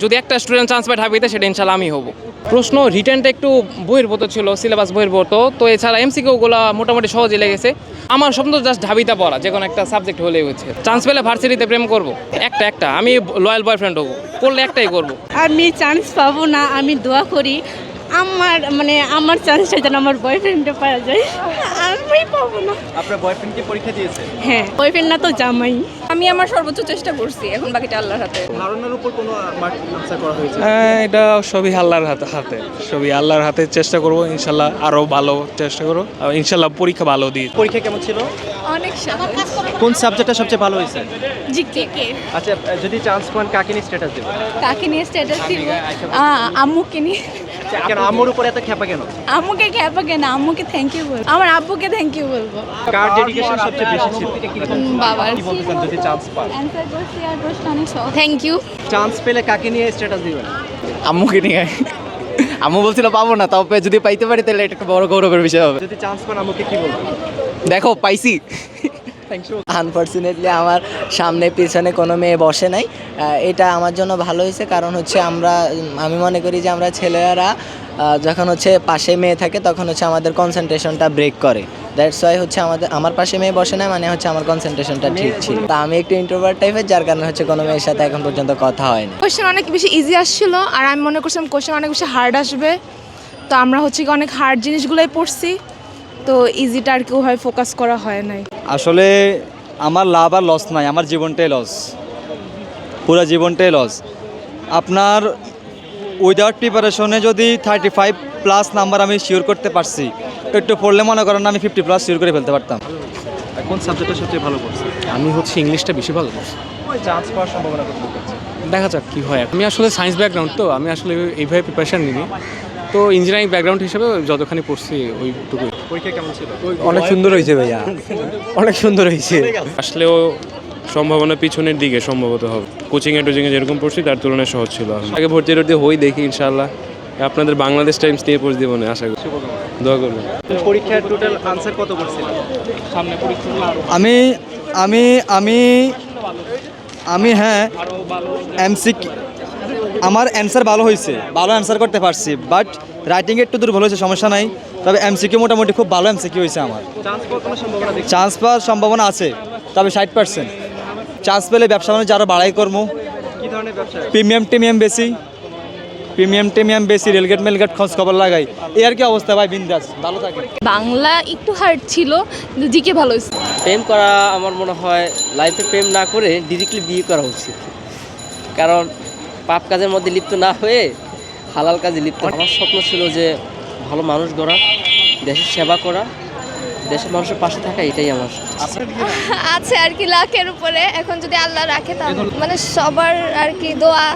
যদি একটা student chance পায় ঢাবিতে সেটা ইনশাল্লাহ আমি হব। প্রশ্ন রিটার্নটা একটু বহির্ভূত ছিল, সিলেবাস বহির্ভূত, তো এছাড়া এমসিকিউগুলো মোটামুটি সহজে লেগেছে। আমার স্বপ্ন জাস্ট ঢাবিতে পড়া, যে কোনো একটা সাবজেক্ট হলেই হচ্ছে। চান্স পেলে ভার্সিটিতে প্রেম করব, একটা আমি লয়াল বয়ফ্রেন্ড হবো, করলে একটাই করব। আমি চান্স পাবো না, আমি দোয়া করি আমার চান্সটা যেন আমার বয়ফ্রেন্ডে পাওয়া যায়। আমি পাবো না। আপনার বয়ফ্রেন্ড কি পরীক্ষা দিয়েছে? হ্যাঁ, বয়ফ্রেন্ড না তো জামাই। আমি আমার সর্বোচ্চ চেষ্টা করছি, এখন বাকিটা আল্লাহর হাতে। ধারণার উপর কোনো আনসার করা হয়েছে? এটা সবই আল্লাহর হাতে, সবই আল্লাহর হাতে। চেষ্টা করবো ইনশাল্লাহ, আরও ভালো চেষ্টা করবো, ইনশাল্লাহ পরীক্ষা ভালো দিই। পরীক্ষা কেমন ছিল? অনেক সহজ। কোন সাবজেক্টটা সবচেয়ে ভালো হয়েছে? জিকে। আচ্ছা, যদি চান্স পান কাকে নিয়ে স্ট্যাটাস দেবেন? কাকে নিয়ে স্ট্যাটাস দিব? আম্মুকে নিয়ে। কেন আম্মুর উপর এত খেপা কেন? আম্মুকে খেপা কেন? আম্মুকে থ্যাংক ইউ বলবো, আমার আব্বুকে থ্যাংক ইউ বলবো। কার ডেডিকেশন সবচেয়ে বেশি ছিল? বাবার। কি বলতে চান যদি চান্স পান? অ্যানসার করছি আর প্রশ্ন অনেক সহজ। Thank you. চান্স পেলে কাকে নিয়ে স্ট্যাটাস দিবেন? আম্মুকে নিয়ে। আম্মু বলছিল পাবো না, তবে যদি পাইতে পারি তাহলে এটা একটা বড় গৌরবের বিষয় হবে। যদি চান্স পান আম্মুকে কি বলবেন? দেখো পাইছি। আনফর্চুনেটলি আমার সামনে পিছনে কোনো মেয়ে বসে নাই। এটা আমার জন্য ভালো হয়েছে, কারণ হচ্ছে আমি মনে করি যে আমরা ছেলেরা যখন হচ্ছে পাশে মেয়ে থাকে তখন হচ্ছে আমাদের কনসেন্ট্রেশনটা ব্রেক করে। দ্যাটস ওয়াই হচ্ছে আমার পাশে মেয়ে বসে না, মানে হচ্ছে আমার কনসেন্ট্রেশনটা ঠিক ছিল। তা আমি একটু ইন্ট্রোভার্ট টাইপের, যার কারণে হচ্ছে কোনো মেয়ের সাথে এখন পর্যন্ত কথা হয়নি। কোশ্চেন অনেক বেশি ইজি আসছিল, আর আমি মনে করছিলাম কোশ্চেন অনেক বেশি হার্ড আসবে। তো আমরা হচ্ছে কি অনেক হার্ড জিনিসগুলোই পড়ছি, তো ইজিটা আর কি ওভাবে ফোকাস করা হয় নাই। আসলে আমার লাভ আর লস নাই, আমার জীবনটাই লস, পুরো জীবনটাই লস। আপনার উইদাউট প্রিপারেশনে যদি 35+ নাম্বার আমি শিওর করতে পারছি, একটু পড়লে মনে করেন আমি 50+ শিওর করে ফেলতে পারতাম। কোন সাবজেক্টটা সবচেয়ে ভালো করছে? আমি হচ্ছে ইংলিশটা বেশি ভালো করছি। চান্স পাওয়ার সম্ভাবনা কত আছে? দেখা যাক কী হয়। আমি আসলে সায়েন্স ব্যাকগ্রাউন্ড, তো আমি আসলে এইভাবে প্রিপারেশান নিই। তো ইঞ্জিনিয়ারিং ব্যাকগ্রাউন্ড হিসেবে যতখানি পড়ছি ওইটুকুই। পরীক্ষা কেমন ছিল? অনেক সুন্দর হয়েছে ভাইয়া, অনেক সুন্দর হয়েছে। আসলেও সম্ভাবনা পিছনের দিকে সম্ভবত হবে। কোচিংয়ে যেরকম পড়ছি তার তুলনায় সহজ ছিল। আগে ভর্তি হই দেখি ইনশাআল্লাহ। আপনাদের বাংলাদেশ টাইমস নিয়ে পড়ে দেবো না, আশা করি। দোয়া করবেন। পরীক্ষার টোটাল আনসার কত করছিলেন? সামনে পরীক্ষা আমি আমি আমি আমি হ্যাঁ এমসিকিউ আমার অ্যান্সার ভালো হয়েছে, ভালো অ্যান্সার করতে পারছি, বাট রাইটিংয়ে একটু দুর্বল হয়েছে, সমস্যা নাই। তবে এমসিকিউ মোটামুটি খুব ভালো এমসিকিউ হয়েছে আমার। চান্স পাওয়ার কোনো সম্ভাবনা দেখছেন? চান্স পাওয়ার সম্ভাবনা আছে, তবে 60%। চান্স পেলে ব্যবসা বাণিজ্য আরও বাড়াই করবো। কি ধরনের ব্যবসা? প্রিমিয়াম টেমিয়াম বেশি, রেলগেট মেলগেট খোঁজ খবর লাগাই, এই আর কি অবস্থা ভাই। বিন্দাস, ভালো থাকে। বাংলা একটু হার্ড ছিল, কিন্তু জিকে ভালো হয়েছে। প্রেম করা আমার মনে হয় লাইফে প্রেম না করে ডিরেক্টলি বিয়ে করা উচিত, কারণ পাপ কাজের মধ্যে লিপ্ত না হয়ে হালাল কাজে লিপ্ত। আমার স্বপ্ন ছিল যে ভালো মানুষ গড়া, দেশের সেবা করা, দেশের মানুষের পাশে থাকা, এটাই আমার। আছে আর কি লাখের উপরে, এখন যদি আল্লাহ রাখে তাহলে মানে সবার আর কি দোয়া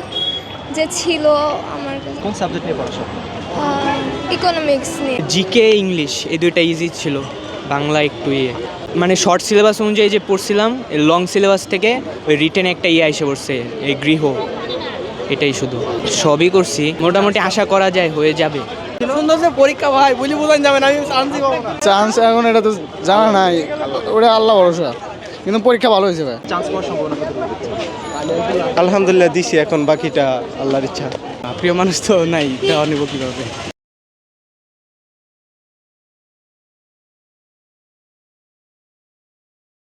যে ছিল আমার। কোন সাবজেক্ট নিয়ে পড়াশোনা? ইকোনমিক্স নিয়ে। জিকে ইংলিশ এই দুইটা ইজি ছিল, বাংলা একটু মানে শর্ট সিলেবাস অনুযায়ী যে পড়ছিলাম, লং সিলেবাস থেকে ওই রিটেন একটা এসে পড়ছে, এই গৃহ, এটাই শুধু। সবই করছি, মোটামুটি আশা করা যায় হয়ে যাবে। সুন্দর যে পরীক্ষা ভাই, বুঝি বোঝান যাবে না, আমি চান্সই পাবো না। চান্স এখন এটা তো জানা নাই, ওটা আল্লাহ ভরসা, কিন্তু পরীক্ষা ভালো হয়েছে ভাই। চান্স পাওয়ার সম্ভাবনা কত দেখছেন? আলহামদুলিল্লাহ দিছি, এখন বাকিটা আল্লাহর ইচ্ছা। প্রিয় মানুষ তো নাই, দেওয়া নিব কীভাবে।